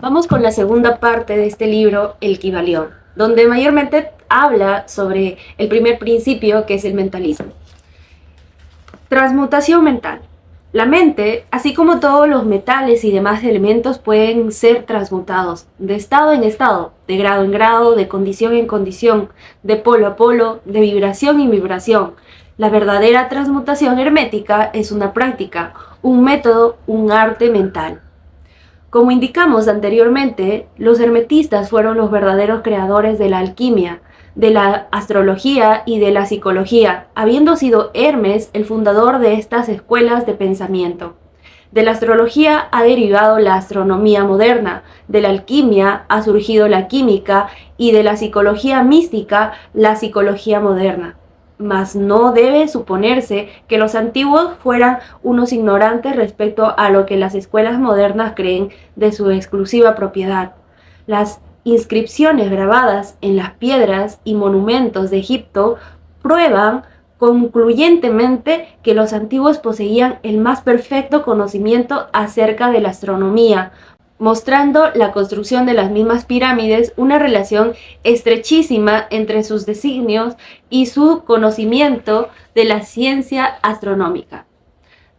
Vamos con la segunda parte de este libro, El Kybalión, donde mayormente habla sobre el primer principio, que es el mentalismo. Transmutación mental. La mente, así como todos los metales y demás elementos, pueden ser transmutados de estado en estado, de grado en grado, de condición en condición, de polo a polo, de vibración en vibración. La verdadera transmutación hermética es una práctica, un método, un arte mental. Como indicamos anteriormente, los hermetistas fueron los verdaderos creadores de la alquimia, de la astrología y de la psicología, habiendo sido Hermes el fundador de estas escuelas de pensamiento. De la astrología ha derivado la astronomía moderna, de la alquimia ha surgido la química y de la psicología mística la psicología moderna. Mas no debe suponerse que los antiguos fueran unos ignorantes respecto a lo que las escuelas modernas creen de su exclusiva propiedad. Las inscripciones grabadas en las piedras y monumentos de Egipto prueban concluyentemente que los antiguos poseían el más perfecto conocimiento acerca de la astronomía, mostrando la construcción de las mismas pirámides una relación estrechísima entre sus designios y su conocimiento de la ciencia astronómica.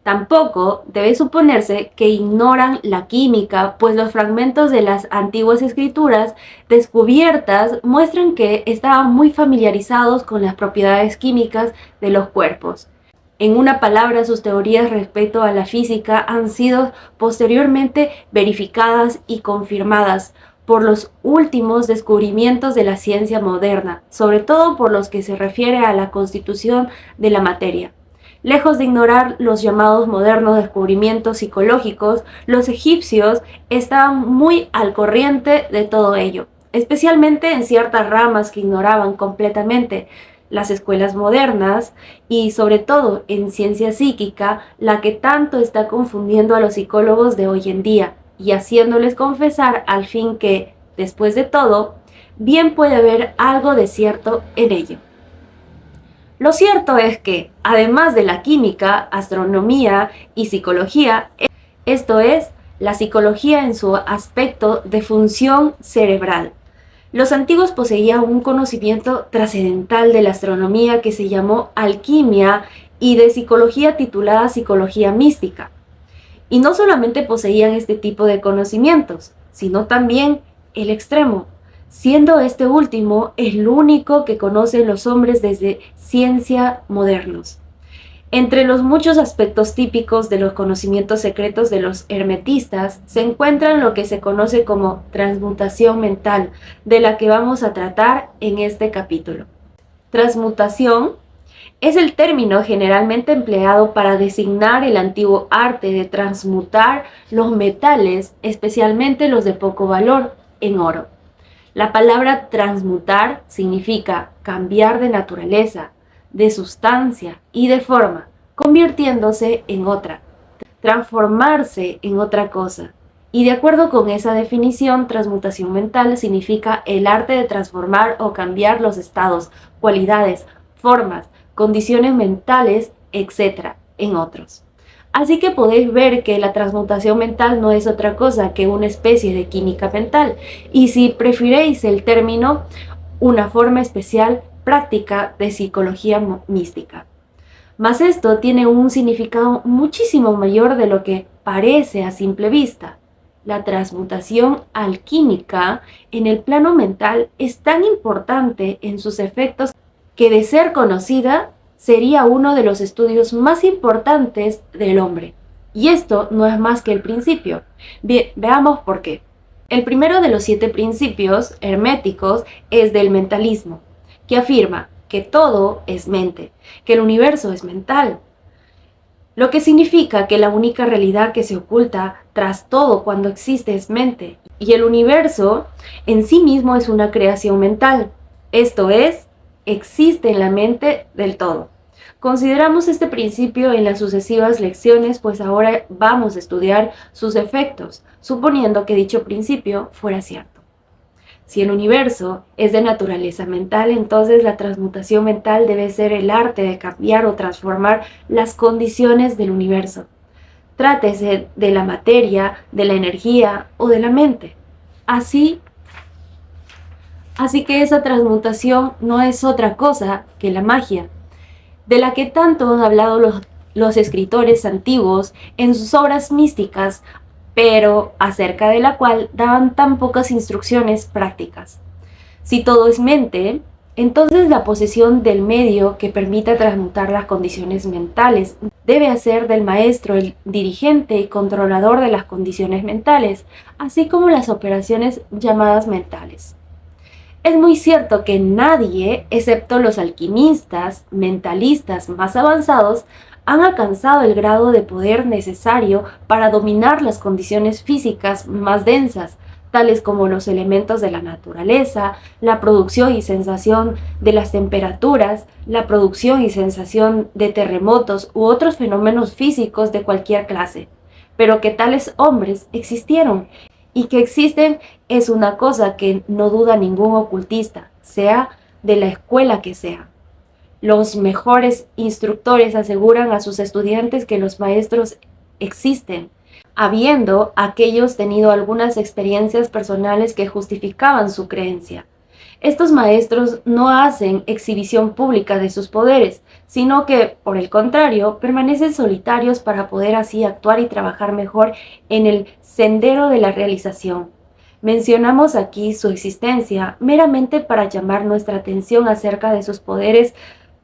Tampoco debe suponerse que ignoran la química, pues los fragmentos de las antiguas escrituras descubiertas muestran que estaban muy familiarizados con las propiedades químicas de los cuerpos. En una palabra, sus teorías respecto a la física han sido posteriormente verificadas y confirmadas por los últimos descubrimientos de la ciencia moderna, sobre todo por los que se refiere a la constitución de la materia. Lejos de ignorar los llamados modernos descubrimientos psicológicos, los egipcios estaban muy al corriente de todo ello, especialmente en ciertas ramas que ignoraban completamente las escuelas modernas y sobre todo en ciencia psíquica, la que tanto está confundiendo a los psicólogos de hoy en día y haciéndoles confesar al fin que, después de todo, bien puede haber algo de cierto en ello. Lo cierto es que, además de la química, astronomía y psicología, esto es, la psicología en su aspecto de función cerebral, los antiguos poseían un conocimiento trascendental de la astronomía que se llamó alquimia y de psicología titulada psicología mística. Y no solamente poseían este tipo de conocimientos, sino también el extremo, siendo este último el único que conocen los hombres desde ciencia modernos. Entre los muchos aspectos típicos de los conocimientos secretos de los hermetistas se encuentran lo que se conoce como transmutación mental, de la que vamos a tratar en este capítulo. Transmutación es el término generalmente empleado para designar el antiguo arte de transmutar los metales, especialmente los de poco valor, en oro. La palabra transmutar significa cambiar de naturaleza, de sustancia y de forma, convirtiéndose en otra, transformarse en otra cosa. Y de acuerdo con esa definición, transmutación mental significa el arte de transformar o cambiar los estados, cualidades, formas, condiciones mentales, etc., en otros. Así que podéis ver que la transmutación mental no es otra cosa que una especie de química mental, y si preferéis el término, una forma especial práctica de psicología mística. Mas esto tiene un significado muchísimo mayor de lo que parece a simple vista. La transmutación alquímica en el plano mental es tan importante en sus efectos que, de ser conocida, sería uno de los estudios más importantes del hombre. Y esto no es más que el principio. Bien, veamos por qué. El primero de los 7 principios herméticos es del mentalismo, que afirma que todo es mente, que el universo es mental, lo que significa que la única realidad que se oculta tras todo cuando existe es mente, y el universo en sí mismo es una creación mental, esto es, existe en la mente del todo. Consideramos este principio en las sucesivas lecciones, pues ahora vamos a estudiar sus efectos, suponiendo que dicho principio fuera cierto. Si el universo es de naturaleza mental, entonces la transmutación mental debe ser el arte de cambiar o transformar las condiciones del universo. Trátese de la materia, de la energía o de la mente. Así que esa transmutación no es otra cosa que la magia, de la que tanto han hablado los escritores antiguos en sus obras místicas, pero acerca de la cual daban tan pocas instrucciones prácticas. Si todo es mente, entonces la posesión del medio que permita transmutar las condiciones mentales debe hacer del maestro el dirigente y controlador de las condiciones mentales, así como las operaciones llamadas mentales. Es muy cierto que nadie, excepto los alquimistas, mentalistas más avanzados, han alcanzado el grado de poder necesario para dominar las condiciones físicas más densas, tales como los elementos de la naturaleza, la producción y sensación de las temperaturas, la producción y sensación de terremotos u otros fenómenos físicos de cualquier clase. Pero que tales hombres existieron, y que existen es una cosa que no duda ningún ocultista, sea de la escuela que sea. Los mejores instructores aseguran a sus estudiantes que los maestros existen, habiendo aquellos tenido algunas experiencias personales que justificaban su creencia. Estos maestros no hacen exhibición pública de sus poderes, sino que, por el contrario, permanecen solitarios para poder así actuar y trabajar mejor en el sendero de la realización. Mencionamos aquí su existencia meramente para llamar nuestra atención acerca de sus poderes,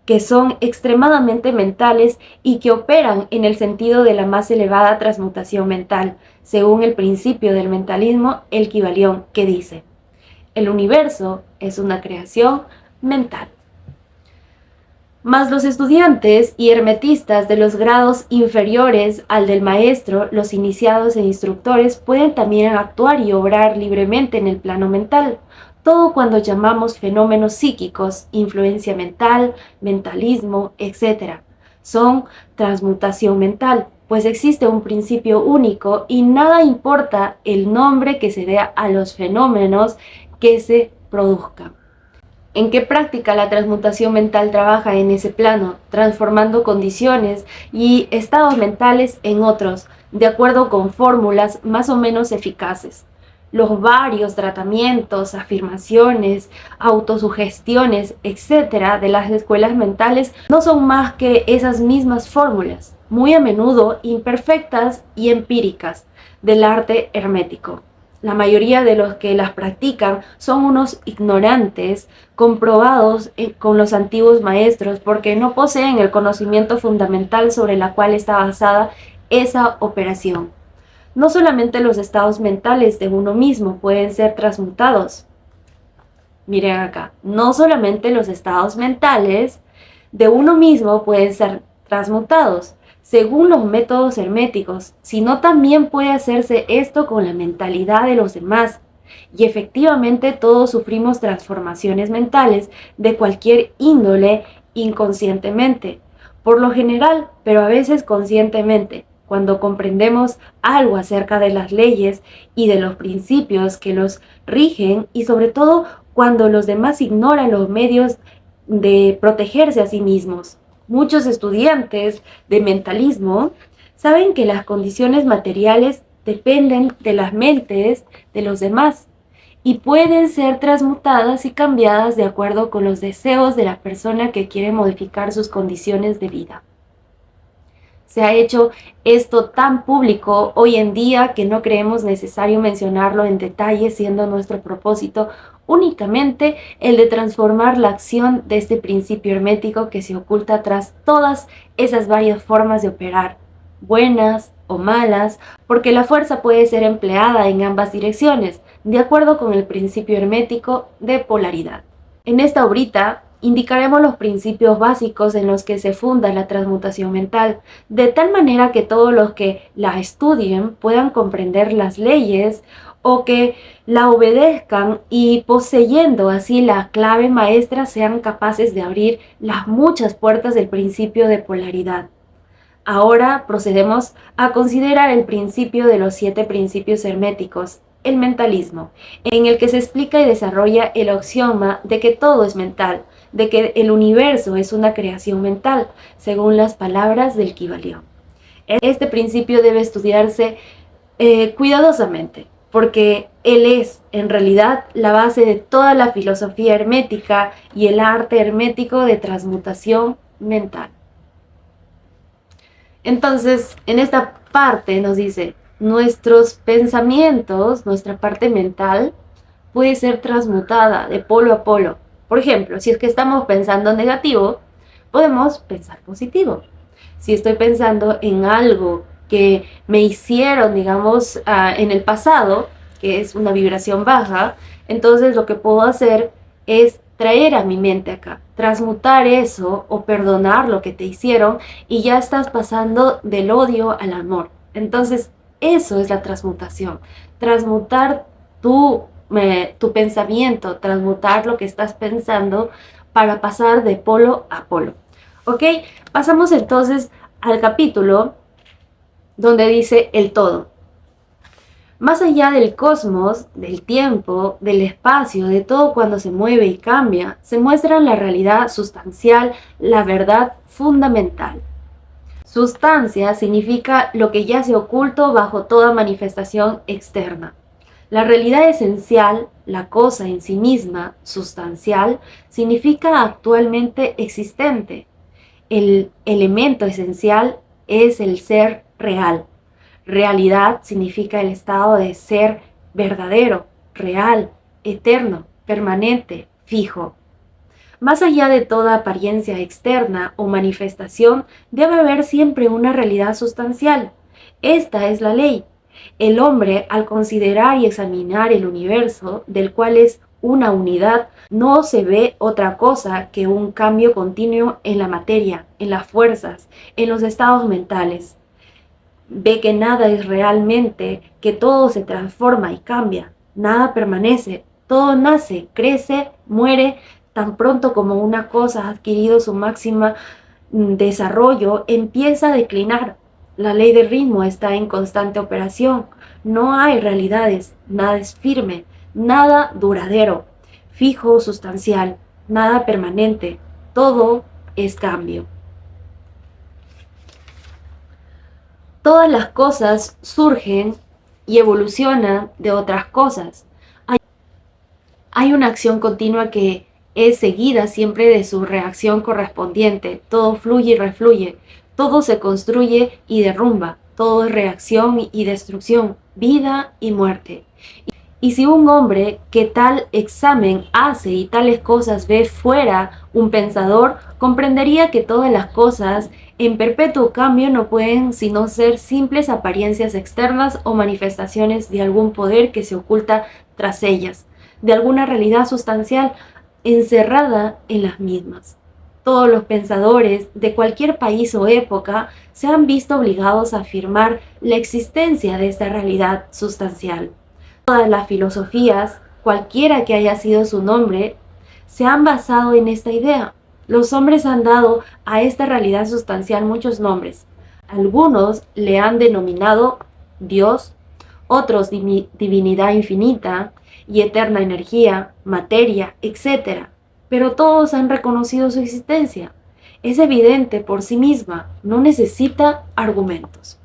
que son extremadamente mentales y que operan en el sentido de la más elevada transmutación mental, según el principio del mentalismo, el Kybalión, que dice: el universo es una creación mental. Mas los estudiantes y hermetistas de los grados inferiores al del maestro, los iniciados e instructores, pueden también actuar y obrar libremente en el plano mental, todo cuando llamamos fenómenos psíquicos, influencia mental, mentalismo, etc. Son transmutación mental, pues existe un principio único y nada importa el nombre que se dé a los fenómenos que se produzcan. ¿En qué práctica la transmutación mental trabaja en ese plano, transformando condiciones y estados mentales en otros, de acuerdo con fórmulas más o menos eficaces? Los varios tratamientos, afirmaciones, autosugestiones, etc. de las escuelas mentales no son más que esas mismas fórmulas, muy a menudo imperfectas y empíricas, del arte hermético. La mayoría de los que las practican son unos ignorantes comprobados con los antiguos maestros porque no poseen el conocimiento fundamental sobre la cual está basada esa operación. No solamente los estados mentales de uno mismo pueden ser transmutados. Miren acá, no solamente los estados mentales de uno mismo pueden ser transmutados, según los métodos herméticos, sino también puede hacerse esto con la mentalidad de los demás. Y efectivamente todos sufrimos transformaciones mentales de cualquier índole inconscientemente, por lo general, pero a veces conscientemente, cuando comprendemos algo acerca de las leyes y de los principios que los rigen, y sobre todo cuando los demás ignoran los medios de protegerse a sí mismos. Muchos estudiantes de mentalismo saben que las condiciones materiales dependen de las mentes de los demás y pueden ser transmutadas y cambiadas de acuerdo con los deseos de la persona que quiere modificar sus condiciones de vida. Se ha hecho esto tan público hoy en día que no creemos necesario mencionarlo en detalle, siendo nuestro propósito únicamente el de transformar la acción de este principio hermético que se oculta tras todas esas varias formas de operar, buenas o malas, porque la fuerza puede ser empleada en ambas direcciones, de acuerdo con el principio hermético de polaridad. En esta obrita indicaremos los principios básicos en los que se funda la transmutación mental, de tal manera que todos los que la estudien puedan comprender las leyes o que la obedezcan y, poseyendo así la clave maestra, sean capaces de abrir las muchas puertas del principio de polaridad. Ahora procedemos a considerar el principio de los 7 principios herméticos, el mentalismo, en el que se explica y desarrolla el axioma de que todo es mental, de que el universo es una creación mental, según las palabras del Kybalión. Este principio debe estudiarse cuidadosamente, porque él es en realidad la base de toda la filosofía hermética y el arte hermético de transmutación mental. Entonces, en esta parte nos dice, nuestros pensamientos, nuestra parte mental, puede ser transmutada de polo a polo. Por ejemplo, si es que estamos pensando negativo, podemos pensar positivo. Si estoy pensando en algo que me hicieron, digamos, en el pasado, que es una vibración baja, entonces lo que puedo hacer es traer a mi mente acá, transmutar eso o perdonar lo que te hicieron y ya estás pasando del odio al amor. Entonces, eso es la transmutación. Transmutar tu pensamiento, transmutar lo que estás pensando para pasar de polo a polo. ¿Ok? Pasamos entonces al capítulo donde dice el todo. Más allá del cosmos, del tiempo, del espacio, de todo cuando se mueve y cambia, se muestra la realidad sustancial, la verdad fundamental. Sustancia significa lo que yace oculto bajo toda manifestación externa. La realidad esencial, la cosa en sí misma, sustancial, significa actualmente existente. El elemento esencial es el ser real. Realidad significa el estado de ser verdadero, real, eterno, permanente, fijo. Más allá de toda apariencia externa o manifestación, debe haber siempre una realidad sustancial. Esta es la ley. El hombre, al considerar y examinar el universo, del cual es una unidad, no se ve otra cosa que un cambio continuo en la materia, en las fuerzas, en los estados mentales. Ve que nada es realmente, que todo se transforma y cambia, nada permanece, todo nace, crece, muere, tan pronto como una cosa ha adquirido su máximo desarrollo, empieza a declinar. La ley del ritmo está en constante operación, no hay realidades, nada es firme, nada duradero, fijo, sustancial, nada permanente, todo es cambio. Todas las cosas surgen y evolucionan de otras cosas. Hay una acción continua que es seguida siempre de su reacción correspondiente. Todo fluye y refluye. Todo se construye y derrumba. Todo es reacción y destrucción, vida y muerte. Y si un hombre que tal examen hace y tales cosas ve fuera un pensador, comprendería que todas las cosas en perpetuo cambio no pueden sino ser simples apariencias externas o manifestaciones de algún poder que se oculta tras ellas, de alguna realidad sustancial encerrada en las mismas. Todos los pensadores de cualquier país o época se han visto obligados a afirmar la existencia de esta realidad sustancial. Todas las filosofías, cualquiera que haya sido su nombre, se han basado en esta idea. Los hombres han dado a esta realidad sustancial muchos nombres. Algunos le han denominado Dios, otros divinidad infinita y eterna energía, materia, etc. Pero todos han reconocido su existencia. Es evidente por sí misma, no necesita argumentos.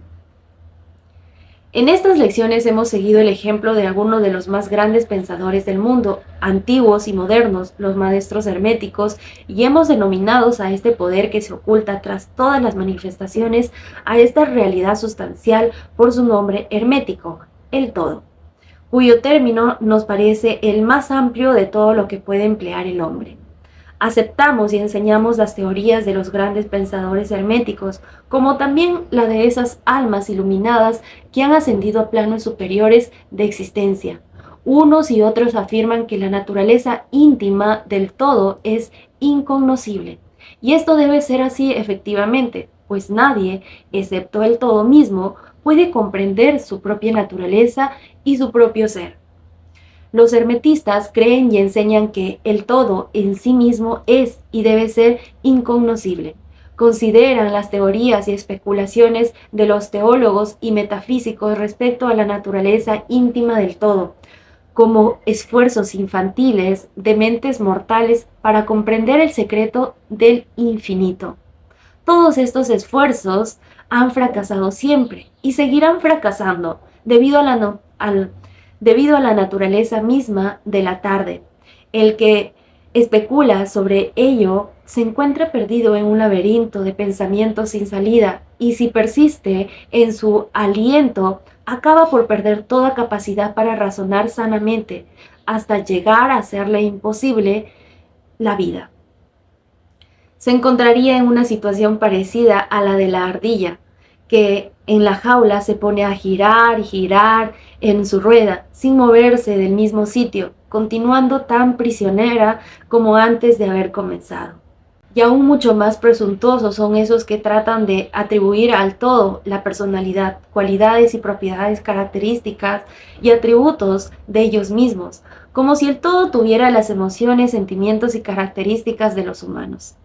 En estas lecciones hemos seguido el ejemplo de algunos de los más grandes pensadores del mundo, antiguos y modernos, los maestros herméticos, y hemos denominado a este poder que se oculta tras todas las manifestaciones, a esta realidad sustancial por su nombre hermético, el todo, cuyo término nos parece el más amplio de todo lo que puede emplear el hombre. Aceptamos y enseñamos las teorías de los grandes pensadores herméticos, como también la de esas almas iluminadas que han ascendido a planos superiores de existencia. Unos y otros afirman que la naturaleza íntima del todo es incognoscible. Y esto debe ser así efectivamente, pues nadie, excepto el todo mismo, puede comprender su propia naturaleza y su propio ser. Los hermetistas creen y enseñan que el todo en sí mismo es y debe ser incognoscible. Consideran las teorías y especulaciones de los teólogos y metafísicos respecto a la naturaleza íntima del todo como esfuerzos infantiles de mentes mortales para comprender el secreto del infinito. Todos estos esfuerzos han fracasado siempre y seguirán fracasando debido a debido a la naturaleza misma de la tarde. El que especula sobre ello se encuentra perdido en un laberinto de pensamientos sin salida, y si persiste en su aliento, acaba por perder toda capacidad para razonar sanamente, hasta llegar a hacerle imposible la vida. Se encontraría en una situación parecida a la de la ardilla, que en la jaula se pone a girar y girar en su rueda, sin moverse del mismo sitio, continuando tan prisionera como antes de haber comenzado. Y aún mucho más presuntuosos son esos que tratan de atribuir al todo la personalidad, cualidades y propiedades características y atributos de ellos mismos, como si el todo tuviera las emociones, sentimientos y características de los humanos.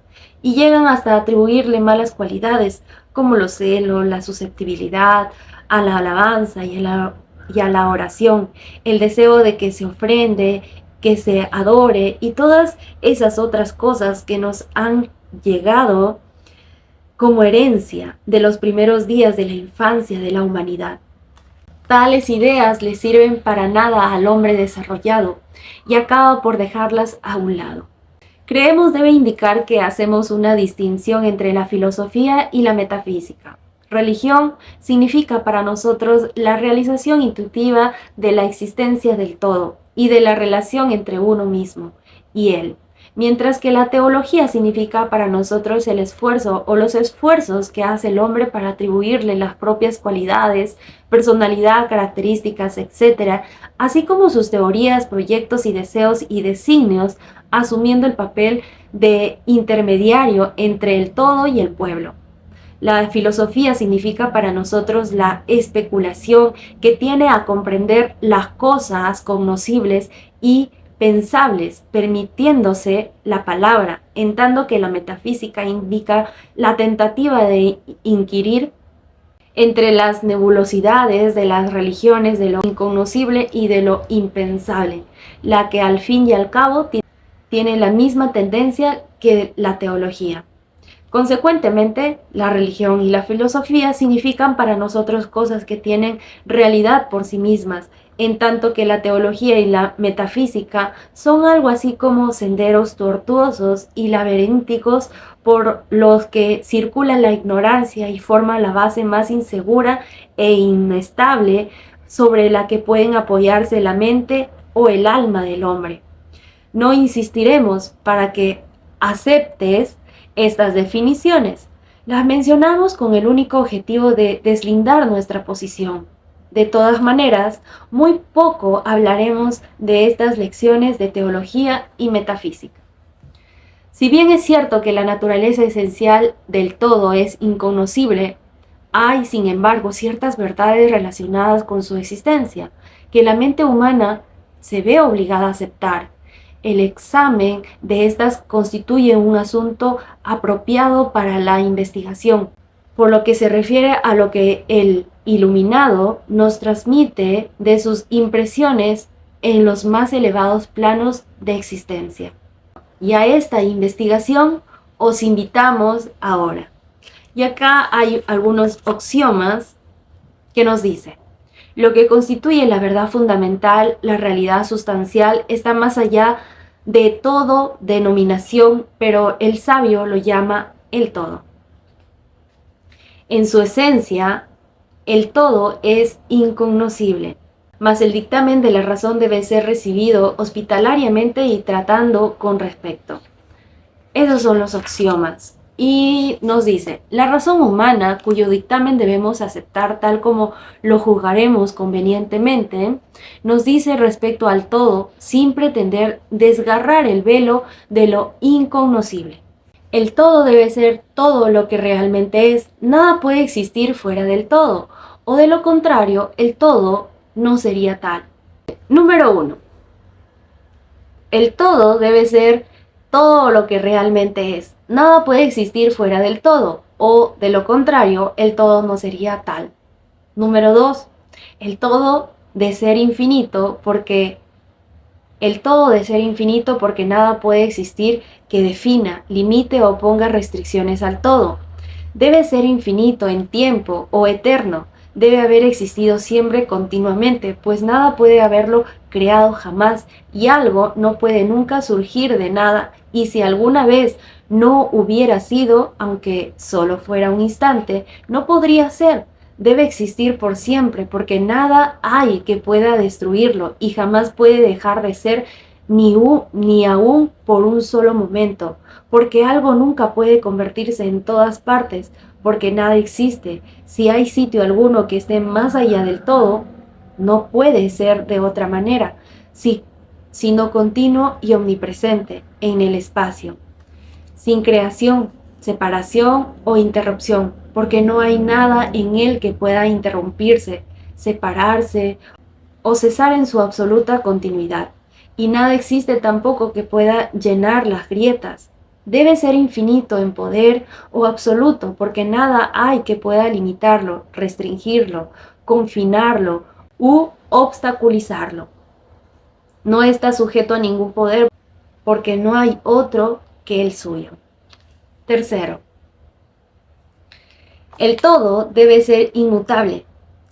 Y llegan hasta atribuirle malas cualidades, como los celos, la susceptibilidad, a la alabanza y a la oración, el deseo de que se ofrende, que se adore y todas esas otras cosas que nos han llegado como herencia de los primeros días de la infancia de la humanidad. Tales ideas le sirven para nada al hombre desarrollado y acaba por dejarlas a un lado. Creemos debe indicar que hacemos una distinción entre la filosofía y la metafísica. Religión significa para nosotros la realización intuitiva de la existencia del todo y de la relación entre uno mismo y él, mientras que la teología significa para nosotros el esfuerzo o los esfuerzos que hace el hombre para atribuirle las propias cualidades, personalidad, características, etc., así como sus teorías, proyectos y deseos y designios, asumiendo el papel de intermediario entre el todo y el pueblo. La filosofía significa para nosotros la especulación que tiene a comprender las cosas cognoscibles y pensables, permitiéndose la palabra, en tanto que la metafísica indica la tentativa de inquirir entre las nebulosidades de las religiones, de lo incognoscible y de lo impensable, la que al fin y al cabo tiene la misma tendencia que la teología. Consecuentemente, la religión y la filosofía significan para nosotros cosas que tienen realidad por sí mismas, en tanto que la teología y la metafísica son algo así como senderos tortuosos y laberínticos por los que circula la ignorancia y forma la base más insegura e inestable sobre la que pueden apoyarse la mente o el alma del hombre. No insistiremos para que aceptes estas definiciones. Las mencionamos con el único objetivo de deslindar nuestra posición. De todas maneras, muy poco hablaremos de estas lecciones de teología y metafísica. Si bien es cierto que la naturaleza esencial del todo es incognoscible, hay, sin embargo, ciertas verdades relacionadas con su existencia, que la mente humana se ve obligada a aceptar. El examen de estas constituye un asunto apropiado para la investigación, por lo que se refiere a lo que el iluminado nos transmite de sus impresiones en los más elevados planos de existencia. Y a esta investigación os invitamos ahora. Y acá hay algunos axiomas que nos dicen: lo que constituye la verdad fundamental, la realidad sustancial, está más allá de todo denominación, pero el sabio lo llama el todo. En su esencia, el todo es incognoscible, mas el dictamen de la razón debe ser recibido hospitalariamente y tratando con respeto. Esos son los axiomas. Y nos dice, la razón humana, cuyo dictamen debemos aceptar tal como lo juzgaremos convenientemente, nos dice respecto al todo, sin pretender desgarrar el velo de lo incognoscible. El todo debe ser todo lo que realmente es, nada puede existir fuera del todo, o de lo contrario, el todo no sería tal. Número 1. El todo debe ser todo lo que realmente es. Nada puede existir fuera del todo, o de lo contrario, el todo no sería tal. Número 2. El todo de ser infinito porque nada puede existir que defina, limite o ponga restricciones al todo. Debe ser infinito en tiempo o eterno, debe haber existido siempre continuamente, pues nada puede haberlo creado jamás y algo no puede nunca surgir de nada, y si alguna vez no hubiera sido, aunque solo fuera un instante, no podría ser. Debe existir por siempre, porque nada hay que pueda destruirlo y jamás puede dejar de ser ni aún por un solo momento, porque algo nunca puede convertirse en todas partes, porque nada existe. Si hay sitio alguno que esté más allá del todo, no puede ser de otra manera, sino continuo y omnipresente en el espacio, sin creación, separación o interrupción, porque no hay nada en él que pueda interrumpirse, separarse o cesar en su absoluta continuidad. Y nada existe tampoco que pueda llenar las grietas. Debe ser infinito en poder o absoluto, porque nada hay que pueda limitarlo, restringirlo, confinarlo u obstaculizarlo. No está sujeto a ningún poder, porque no hay otro que el suyo. Tercero, el todo debe ser inmutable,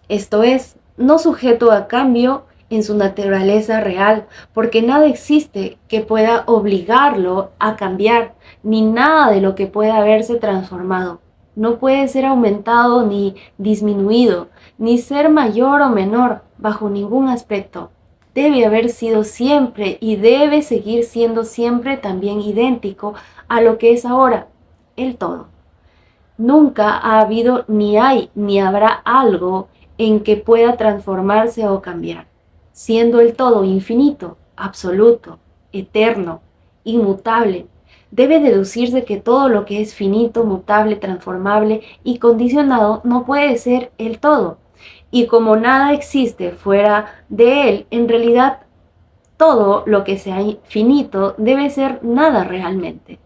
esto es, no sujeto a cambio en su naturaleza real, porque nada existe que pueda obligarlo a cambiar, ni nada de lo que pueda haberse transformado. No puede ser aumentado ni disminuido, ni ser mayor o menor bajo ningún aspecto. Debe haber sido siempre y debe seguir siendo siempre también idéntico a lo que es ahora, el todo. Nunca ha habido ni hay ni habrá algo en que pueda transformarse o cambiar, siendo el todo infinito, absoluto, eterno, inmutable. Debe deducirse que todo lo que es finito, mutable, transformable y condicionado no puede ser el todo. Y como nada existe fuera de él, en realidad todo lo que sea finito debe ser nada realmente.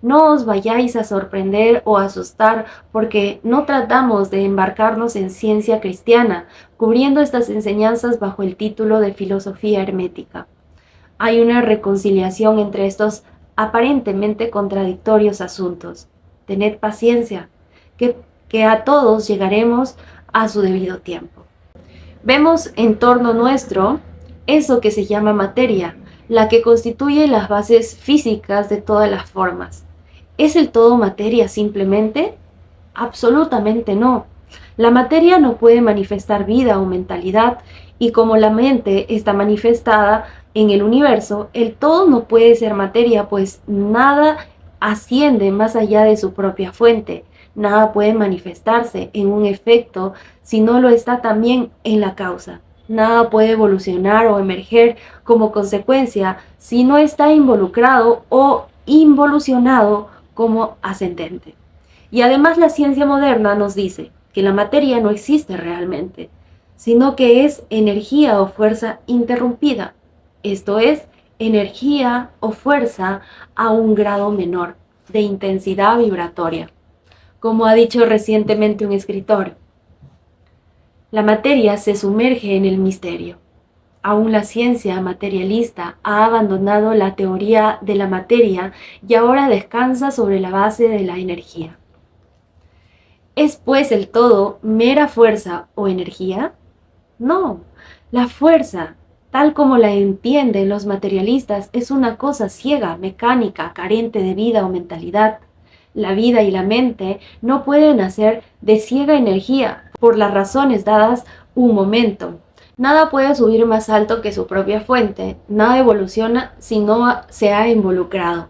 No os vayáis a sorprender o asustar porque no tratamos de embarcarnos en ciencia cristiana, cubriendo estas enseñanzas bajo el título de filosofía hermética. Hay una reconciliación entre estos aparentemente contradictorios asuntos. Tened paciencia, que a todos llegaremos a su debido tiempo. Vemos en torno nuestro eso que se llama materia, la que constituye las bases físicas de todas las formas. ¿Es el todo materia simplemente? Absolutamente no. La materia no puede manifestar vida o mentalidad, y como la mente está manifestada en el universo, el todo no puede ser materia, pues nada asciende más allá de su propia fuente. Nada puede manifestarse en un efecto si no lo está también en la causa. Nada puede evolucionar o emerger como consecuencia si no está involucrado o involucionado como ascendente. Y además la ciencia moderna nos dice que la materia no existe realmente, sino que es energía o fuerza interrumpida, esto es, energía o fuerza a un grado menor de intensidad vibratoria. Como ha dicho recientemente un escritor, la materia se sumerge en el misterio. Aún la ciencia materialista ha abandonado la teoría de la materia y ahora descansa sobre la base de la energía. ¿Es pues el todo mera fuerza o energía? No, la fuerza, tal como la entienden los materialistas, es una cosa ciega, mecánica, carente de vida o mentalidad. La vida y la mente no pueden nacer de ciega energía por las razones dadas un momento. Nada puede subir más alto que su propia fuente, nada evoluciona si no se ha involucrado,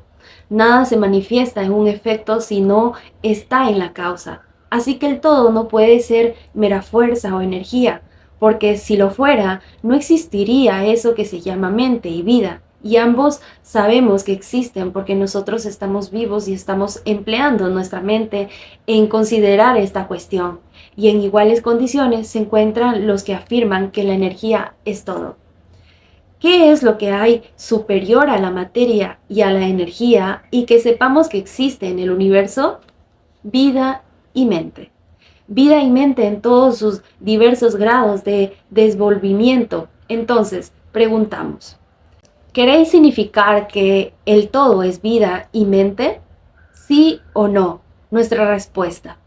nada se manifiesta en un efecto si no está en la causa. Así que el todo no puede ser mera fuerza o energía, porque si lo fuera, no existiría eso que se llama mente y vida. Y ambos sabemos que existen porque nosotros estamos vivos y estamos empleando nuestra mente en considerar esta cuestión. Y en iguales condiciones se encuentran los que afirman que la energía es todo. ¿Qué es lo que hay superior a la materia y a la energía y que sepamos que existe en el universo? Vida y mente. Vida y mente en todos sus diversos grados de desvolvimiento. Entonces, preguntamos, ¿queréis significar que el todo es vida y mente? ¿Sí o no? Nuestra respuesta.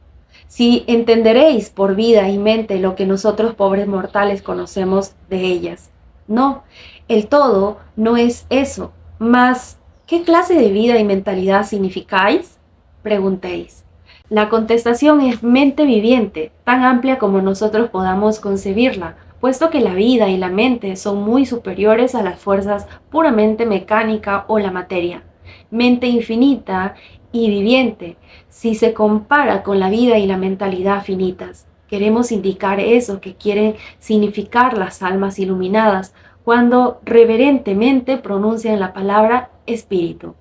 Si entenderéis por vida y mente lo que nosotros pobres mortales conocemos de ellas. No, el todo no es eso. Mas, ¿qué clase de vida y mentalidad significáis? Preguntéis. La contestación es mente viviente, tan amplia como nosotros podamos concebirla, puesto que la vida y la mente son muy superiores a las fuerzas puramente mecánica o la materia. Mente infinita y viviente, si se compara con la vida y la mentalidad finitas. Queremos indicar eso que quieren significar las almas iluminadas cuando reverentemente pronuncian la palabra espíritu.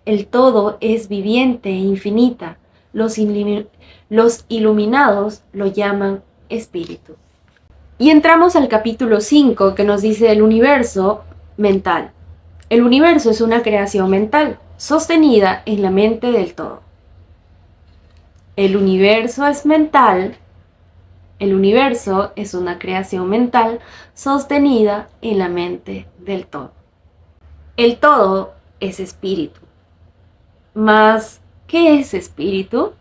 El todo es viviente e infinita. Los iluminados lo llaman espíritu. Y entramos al capítulo 5 que nos dice el universo mental. El universo es una creación mental sostenida en la mente del todo. El universo es mental. El universo es una creación mental sostenida en la mente del todo. El todo es espíritu. Mas, ¿qué es espíritu?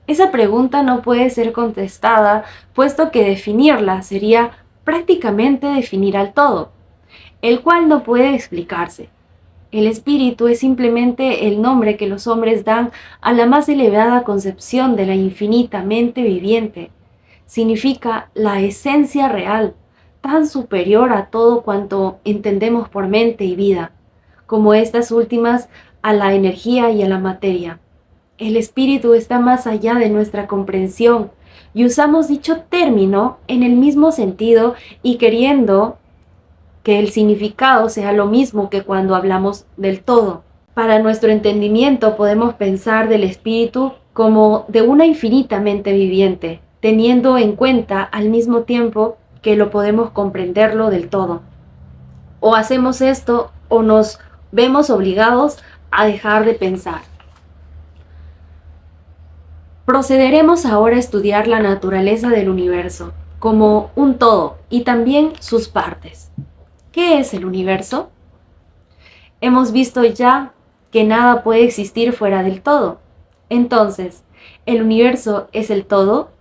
Esa pregunta no puede ser contestada, puesto que definirla sería prácticamente definir al todo, el cual no puede explicarse. El espíritu es simplemente el nombre que los hombres dan a la más elevada concepción de la infinita mente viviente. Significa la esencia real, tan superior a todo cuanto entendemos por mente y vida, como estas últimas a la energía y a la materia. El espíritu está más allá de nuestra comprensión y usamos dicho término en el mismo sentido y queriendo que el significado sea lo mismo que cuando hablamos del todo. Para nuestro entendimiento podemos pensar del espíritu como de una infinita mente viviente, teniendo en cuenta al mismo tiempo que lo podemos comprenderlo del todo. O hacemos esto o nos vemos obligados a dejar de pensar. Procederemos ahora a estudiar la naturaleza del universo como un todo y también sus partes. ¿Qué es el universo? Hemos visto ya que nada puede existir fuera del todo. Entonces, ¿el universo es el todo?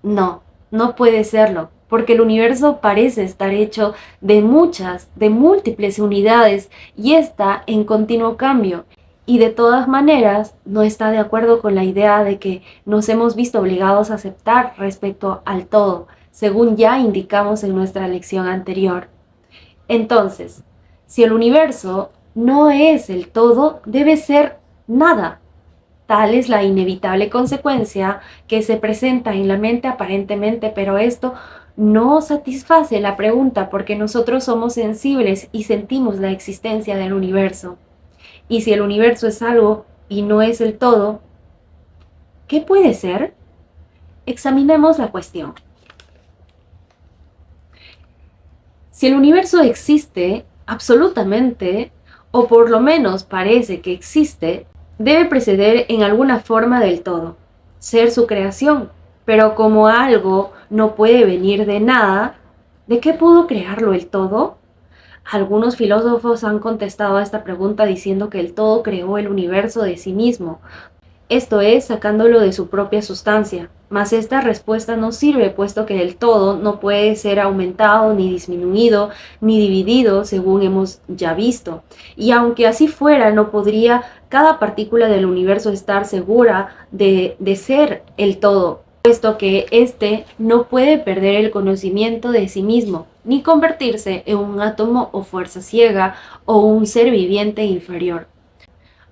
No, no puede serlo, porque el universo parece estar hecho de múltiples unidades y está en continuo cambio. Y de todas maneras, no está de acuerdo con la idea de que nos hemos visto obligados a aceptar respecto al todo, según ya indicamos en nuestra lección anterior. Entonces, si el universo no es el todo, debe ser nada. Tal es la inevitable consecuencia que se presenta en la mente aparentemente, pero esto no satisface la pregunta porque nosotros somos sensibles y sentimos la existencia del universo. Y si el universo es algo y no es el todo, ¿qué puede ser? Examinemos la cuestión. Si el universo existe absolutamente, o por lo menos parece que existe, debe preceder en alguna forma del todo, ser su creación. Pero como algo no puede venir de nada, ¿de qué pudo crearlo el todo? Algunos filósofos han contestado a esta pregunta diciendo que el todo creó el universo de sí mismo, esto es, sacándolo de su propia sustancia. Mas esta respuesta no sirve, puesto que el todo no puede ser aumentado, ni disminuido, ni dividido, según hemos ya visto. Y aunque así fuera, no podría cada partícula del universo estar segura de ser el todo, puesto que éste no puede perder el conocimiento de sí mismo, ni convertirse en un átomo o fuerza ciega, o un ser viviente inferior.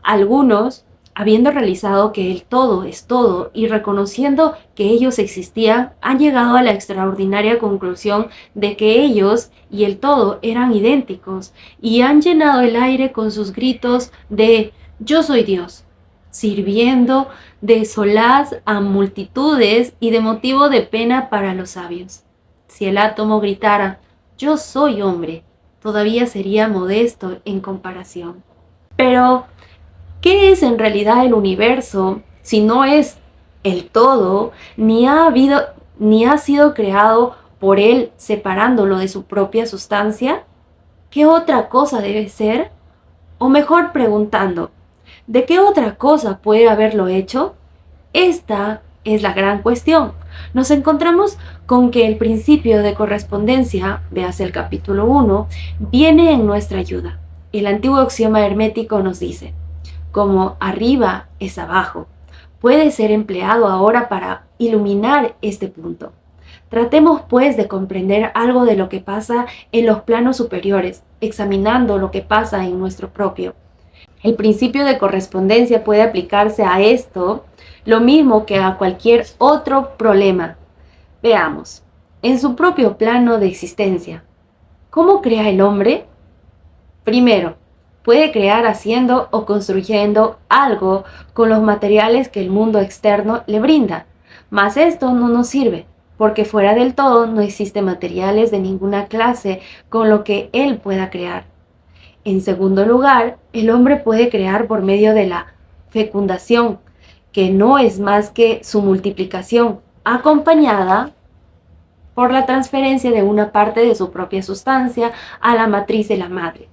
Algunos, habiendo realizado que el todo es todo y reconociendo que ellos existían, han llegado a la extraordinaria conclusión de que ellos y el todo eran idénticos y han llenado el aire con sus gritos de "Yo soy Dios", sirviendo de solaz a multitudes y de motivo de pena para los sabios. Si el átomo gritara "Yo soy hombre", todavía sería modesto en comparación. Pero ¿qué es en realidad el universo si no es el todo, ni ha sido creado por él separándolo de su propia sustancia? ¿Qué otra cosa debe ser? O mejor preguntando, ¿de qué otra cosa puede haberlo hecho? Esta es la gran cuestión. Nos encontramos con que el principio de correspondencia, véase el capítulo 1, viene en nuestra ayuda. El antiguo axioma hermético nos dice, como arriba es abajo, puede ser empleado ahora para iluminar este punto. Tratemos pues de comprender algo de lo que pasa en los planos superiores, examinando lo que pasa en nuestro propio. El principio de correspondencia puede aplicarse a esto lo mismo que a cualquier otro problema. Veamos, en su propio plano de existencia, ¿cómo crea el hombre? Primero, puede crear haciendo o construyendo algo con los materiales que el mundo externo le brinda, mas esto no nos sirve, porque fuera del todo no existen materiales de ninguna clase con lo que él pueda crear. En segundo lugar, el hombre puede crear por medio de la fecundación, que no es más que su multiplicación, acompañada por la transferencia de una parte de su propia sustancia a la matriz de la madre.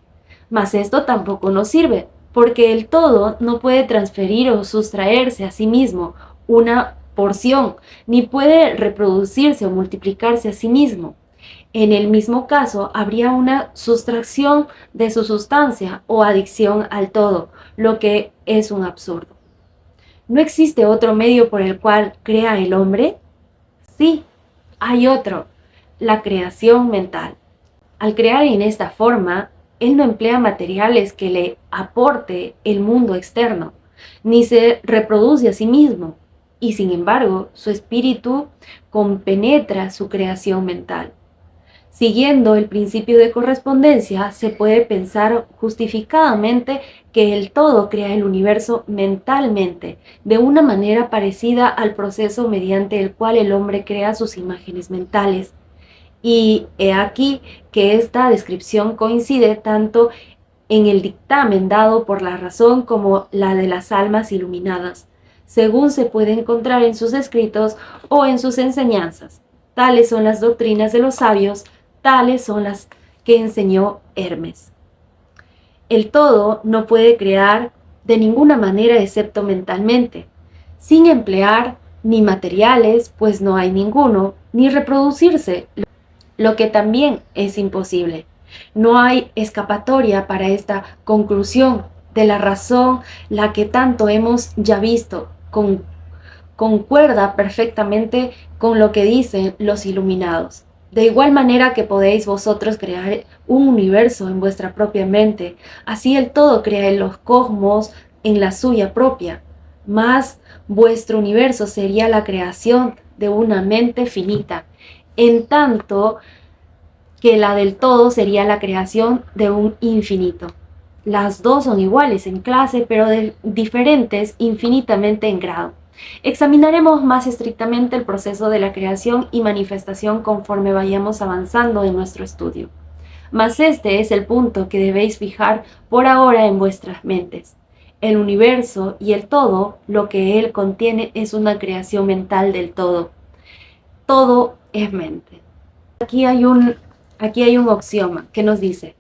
Mas esto tampoco nos sirve, porque el todo no puede transferir o sustraerse a sí mismo una porción, ni puede reproducirse o multiplicarse a sí mismo. En el mismo caso, habría una sustracción de su sustancia o adicción al todo, lo que es un absurdo. ¿No existe otro medio por el cual crea el hombre? Sí, hay otro, la creación mental. Al crear en esta forma, él no emplea materiales que le aporte el mundo externo, ni se reproduce a sí mismo, y sin embargo, su espíritu compenetra su creación mental. Siguiendo el principio de correspondencia, se puede pensar justificadamente que el todo crea el universo mentalmente, de una manera parecida al proceso mediante el cual el hombre crea sus imágenes mentales. Y he aquí que esta descripción coincide tanto en el dictamen dado por la razón como la de las almas iluminadas, según se puede encontrar en sus escritos o en sus enseñanzas. Tales son las doctrinas de los sabios, tales son las que enseñó Hermes. El todo no puede crear de ninguna manera excepto mentalmente, sin emplear ni materiales, pues no hay ninguno, ni reproducirse, lo que también es imposible. No hay escapatoria para esta conclusión de la razón, la que tanto hemos ya visto, concuerda perfectamente con lo que dicen los iluminados. De igual manera que podéis vosotros crear un universo en vuestra propia mente, así el todo crea en los cosmos en la suya propia. Mas vuestro universo sería la creación de una mente finita, en tanto que la del todo sería la creación de un infinito. Las dos son iguales en clase, pero diferentes infinitamente en grado. Examinaremos más estrictamente el proceso de la creación y manifestación conforme vayamos avanzando en nuestro estudio. Mas este es el punto que debéis fijar por ahora en vuestras mentes. El universo y el todo, lo que él contiene, es una creación mental del todo. Todo es mente. Aquí hay un axioma que nos dice: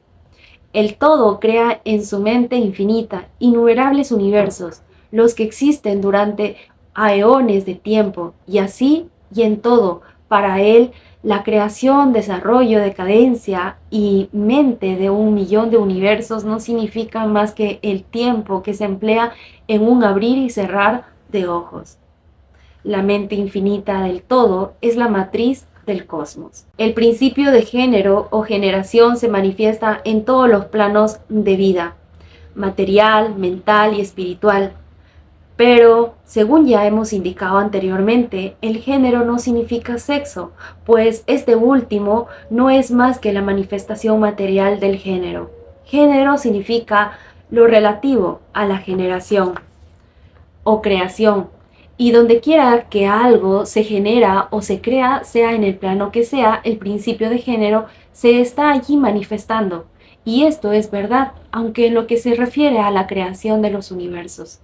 el todo crea en su mente infinita innumerables universos, los que existen durante aeones de tiempo, y así y en todo, para él, la creación, desarrollo, decadencia y mente de 1.000.000 de universos no significa más que el tiempo que se emplea en un abrir y cerrar de ojos. La mente infinita del todo es la matriz del cosmos. El principio de género o generación se manifiesta en todos los planos de vida, material, mental y espiritual. Pero, según ya hemos indicado anteriormente, el género no significa sexo, pues este último no es más que la manifestación material del género. Género significa lo relativo a la generación o creación, y donde quiera que algo se genera o se crea, sea en el plano que sea, el principio de género se está allí manifestando. Y esto es verdad, aunque en lo que se refiere a la creación de los universos.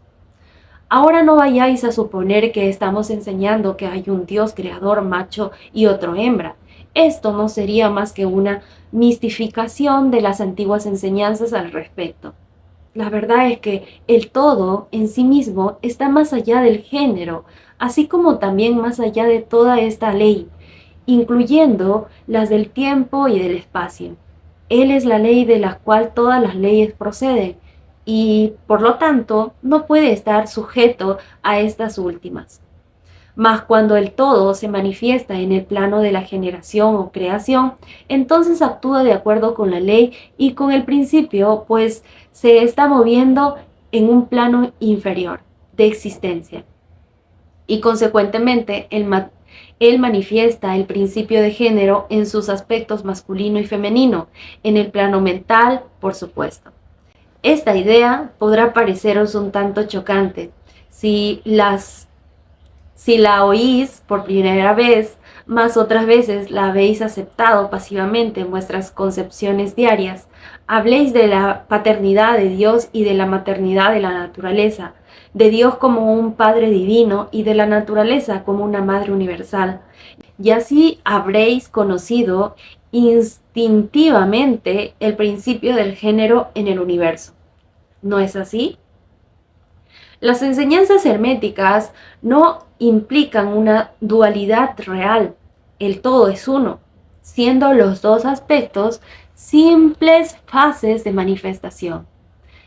Ahora no vayáis a suponer que estamos enseñando que hay un Dios creador macho y otro hembra. Esto no sería más que una mistificación de las antiguas enseñanzas al respecto. La verdad es que el todo en sí mismo está más allá del género, así como también más allá de toda esta ley, incluyendo las del tiempo y del espacio. Él es la ley de la cual todas las leyes proceden y, por lo tanto, no puede estar sujeto a estas últimas. Mas cuando el todo se manifiesta en el plano de la generación o creación, entonces actúa de acuerdo con la ley y con el principio, pues se está moviendo en un plano inferior de existencia. Y consecuentemente, él manifiesta el principio de género en sus aspectos masculino y femenino, en el plano mental, por supuesto. Esta idea podrá pareceros un tanto chocante si la oís por primera vez, más otras veces la habéis aceptado pasivamente en vuestras concepciones diarias. Habléis de la paternidad de Dios y de la maternidad de la naturaleza, de Dios como un Padre divino y de la naturaleza como una Madre universal. Y así habréis conocido instintivamente el principio del género en el universo. ¿No es así? Las enseñanzas herméticas no implican una dualidad real. El todo es uno, siendo los dos aspectos simples fases de manifestación.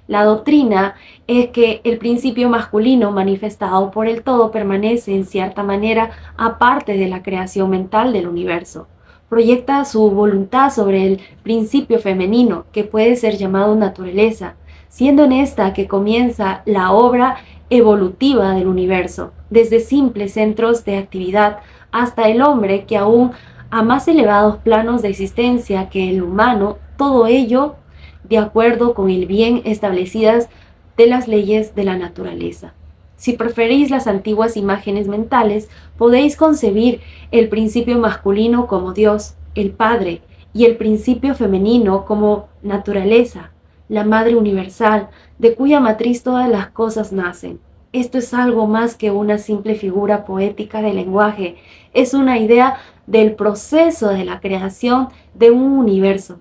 La doctrina es que el principio masculino manifestado por el todo permanece en cierta manera aparte de la creación mental del universo. Proyecta su voluntad sobre el principio femenino, que puede ser llamado naturaleza, siendo en esta que comienza la obra evolutiva del universo, desde simples centros de actividad hasta el hombre que aún a más elevados planos de existencia que el humano, todo ello de acuerdo con el bien establecidas de las leyes de la naturaleza. Si preferís las antiguas imágenes mentales, podéis concebir el principio masculino como Dios, el Padre, y el principio femenino como naturaleza, la Madre universal, de cuya matriz todas las cosas nacen. Esto es algo más que una simple figura poética del lenguaje, es una idea del proceso de la creación de un universo.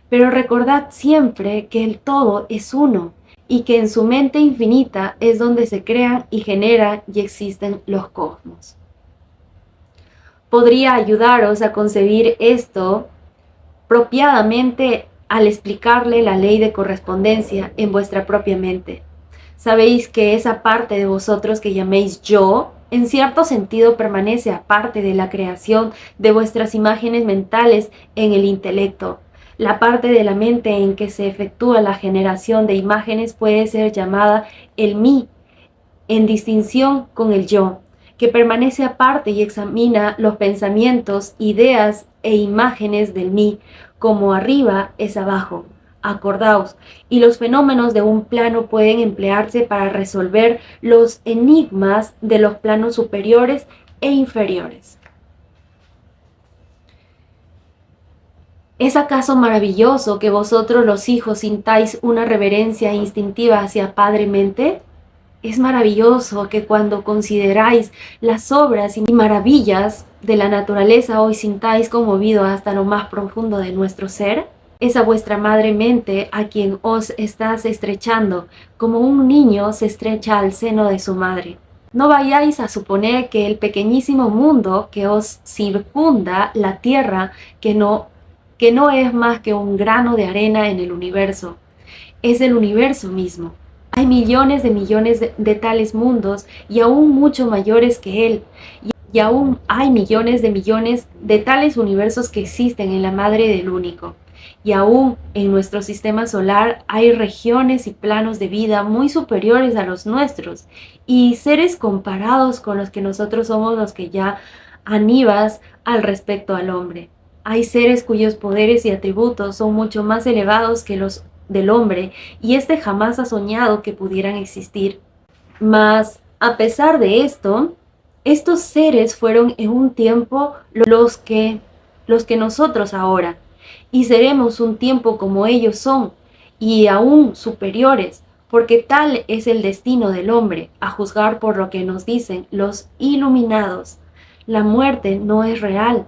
Pero recordad siempre que el todo es uno y que en su mente infinita es donde se crean y generan y existen los cosmos. Podría ayudaros a concebir esto propiadamente al explicarle la ley de correspondencia en vuestra propia mente. Sabéis que esa parte de vosotros que llaméis yo, en cierto sentido permanece aparte de la creación de vuestras imágenes mentales en el intelecto. La parte de la mente en que se efectúa la generación de imágenes puede ser llamada el mí, en distinción con el yo, que permanece aparte y examina los pensamientos, ideas e imágenes del mí, como arriba es abajo. Acordaos, y los fenómenos de un plano pueden emplearse para resolver los enigmas de los planos superiores e inferiores. ¿Es acaso maravilloso que vosotros los hijos sintáis una reverencia instintiva hacia Padre-Mente? Es maravilloso que cuando consideráis las obras y maravillas de la naturaleza hoy sintáis conmovido hasta lo más profundo de nuestro ser. Es a vuestra madre-mente a quien os estás estrechando, como un niño se estrecha al seno de su madre. No vayáis a suponer que el pequeñísimo mundo que os circunda, la tierra, que no es más que un grano de arena en el universo, es el universo mismo. Hay millones de tales mundos y aún mucho mayores que él. Y aún hay millones de tales universos que existen en la madre del único. Y aún en nuestro sistema solar hay regiones y planos de vida muy superiores a los nuestros y seres comparados con los que nosotros somos los que ya anivas al respecto al hombre. Hay seres cuyos poderes y atributos son mucho más elevados que los del hombre y éste jamás ha soñado que pudieran existir. Mas, a pesar de esto, estos seres fueron en un tiempo los que nosotros ahora, y seremos un tiempo como ellos son, y aún superiores, porque tal es el destino del hombre, a juzgar por lo que nos dicen los iluminados. La muerte no es real,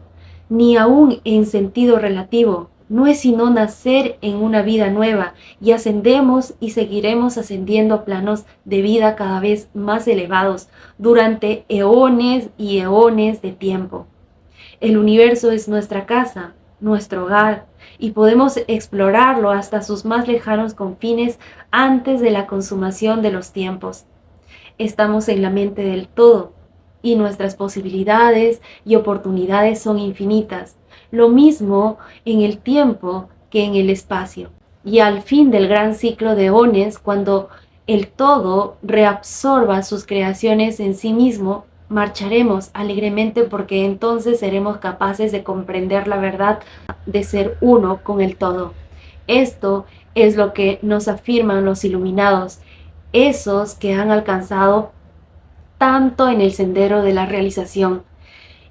ni aún en sentido relativo, no es sino nacer en una vida nueva y ascendemos y seguiremos ascendiendo a planos de vida cada vez más elevados durante eones y eones de tiempo. El universo es nuestra casa, nuestro hogar, y podemos explorarlo hasta sus más lejanos confines antes de la consumación de los tiempos. Estamos en la mente del todo y nuestras posibilidades y oportunidades son infinitas, lo mismo en el tiempo que en el espacio. Y al fin del gran ciclo de eones, cuando el todo reabsorba sus creaciones en sí mismo, marcharemos alegremente porque entonces seremos capaces de comprender la verdad de ser uno con el todo. Esto es lo que nos afirman los iluminados, esos que han alcanzado tanto en el sendero de la realización.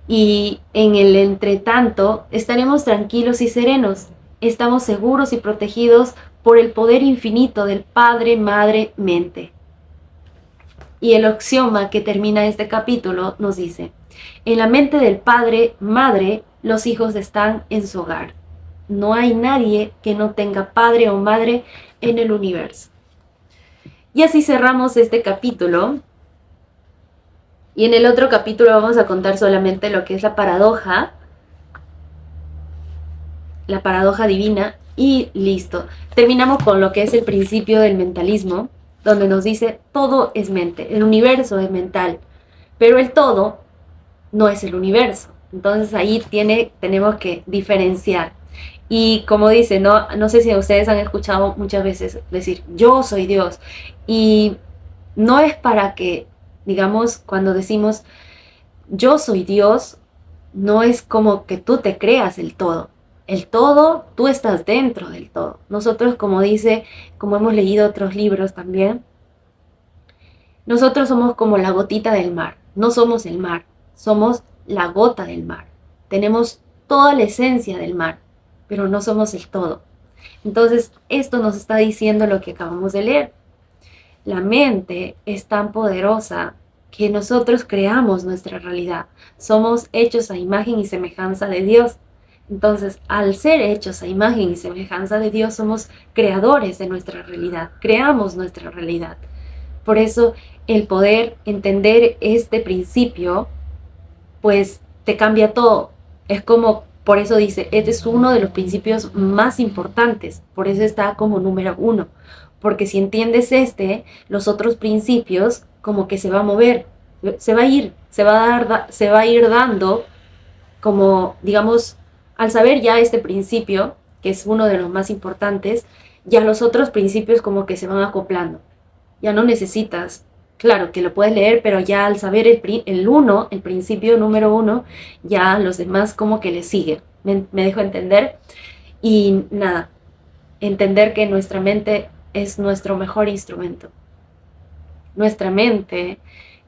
Y en el entretanto estaremos tranquilos y serenos, estamos seguros y protegidos por el poder infinito del Padre, Madre, Mente. Y el axioma que termina este capítulo nos dice: en la mente del Padre, Madre, los hijos están en su hogar. No hay nadie que no tenga padre o madre en el universo. Y así cerramos este capítulo. Y en el otro capítulo vamos a contar solamente lo que es la paradoja divina, y listo. Terminamos con lo que es el principio del mentalismo, donde nos dice todo es mente, el universo es mental, pero el todo no es el universo. Entonces ahí tenemos que diferenciar. Y como dice, no sé si ustedes han escuchado muchas veces decir, yo soy Dios. Y no es para que, digamos, cuando decimos, yo soy Dios, no es como que tú te creas el todo. El todo, tú estás dentro del todo. Nosotros, como dice, como hemos leído otros libros también, nosotros somos como la gotita del mar. No somos el mar, somos la gota del mar. Tenemos toda la esencia del mar, pero no somos el todo. Entonces, esto nos está diciendo lo que acabamos de leer. La mente es tan poderosa que nosotros creamos nuestra realidad. Somos hechos a imagen y semejanza de Dios. Entonces, al ser hechos a imagen y semejanza de Dios, somos creadores de nuestra realidad. Creamos nuestra realidad. Por eso, el poder entender este principio, pues te cambia todo. Es como, por eso dice, este es uno de los principios más importantes. Por eso está como número 1. Porque si entiendes los otros principios como que se va a mover, se va a ir, se va a ir dando como, digamos, al saber ya este principio, que es uno de los más importantes, ya los otros principios como que se van acoplando. Ya no necesitas, claro que lo puedes leer, pero ya al saber el principio número 1, ya los demás como que le siguen. Me dejo entender. Y nada, entender que nuestra mente es nuestro mejor instrumento. Nuestra mente,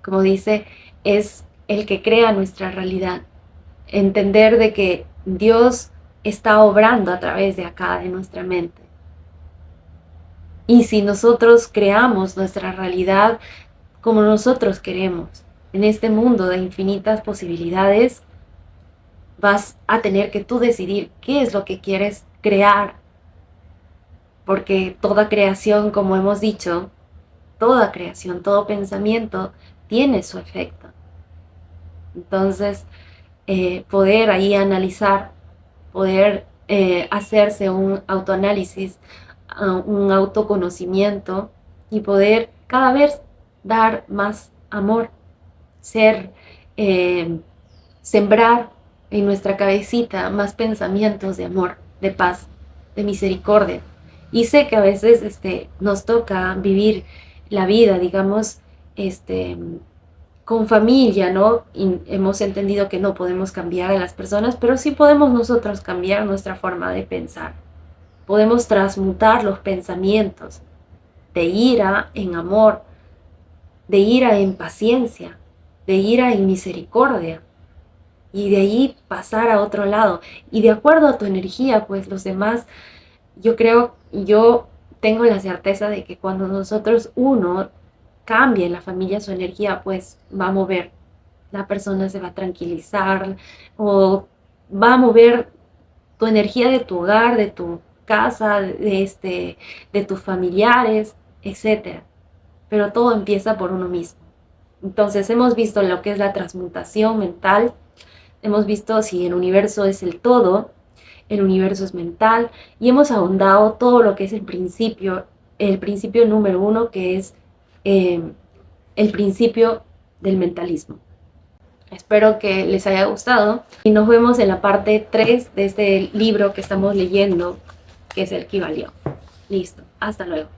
como dice, es el que crea nuestra realidad. Entender de que Dios está obrando a través de acá, de nuestra mente. Y si nosotros creamos nuestra realidad como nosotros queremos, en este mundo de infinitas posibilidades, vas a tener que tú decidir qué es lo que quieres crear. Porque toda creación, como hemos dicho, toda creación, todo pensamiento tiene su efecto. Entonces, poder ahí analizar, poder hacerse un autoanálisis, un autoconocimiento y poder cada vez dar más amor, sembrar en nuestra cabecita más pensamientos de amor, de paz, de misericordia. Y sé que a veces nos toca vivir la vida, digamos, con familia, ¿no? Y hemos entendido que no podemos cambiar a las personas, pero sí podemos nosotros cambiar nuestra forma de pensar. Podemos transmutar los pensamientos de ira en amor, de ira en paciencia, de ira en misericordia, y de ahí pasar a otro lado. Y de acuerdo a tu energía, pues los demás, yo tengo la certeza de que cuando uno cambia en la familia su energía, pues va a mover. La persona se va a tranquilizar o va a mover tu energía de tu hogar, de tu casa, de tus familiares, etcétera. Pero todo empieza por uno mismo. Entonces hemos visto lo que es la transmutación mental, hemos visto si el universo es el todo, el universo es mental, y hemos ahondado todo lo que es el principio número uno, que es el principio del mentalismo. Espero que les haya gustado y nos vemos en la parte 3 de este libro que estamos leyendo, que es el Kybalión. Listo, hasta luego.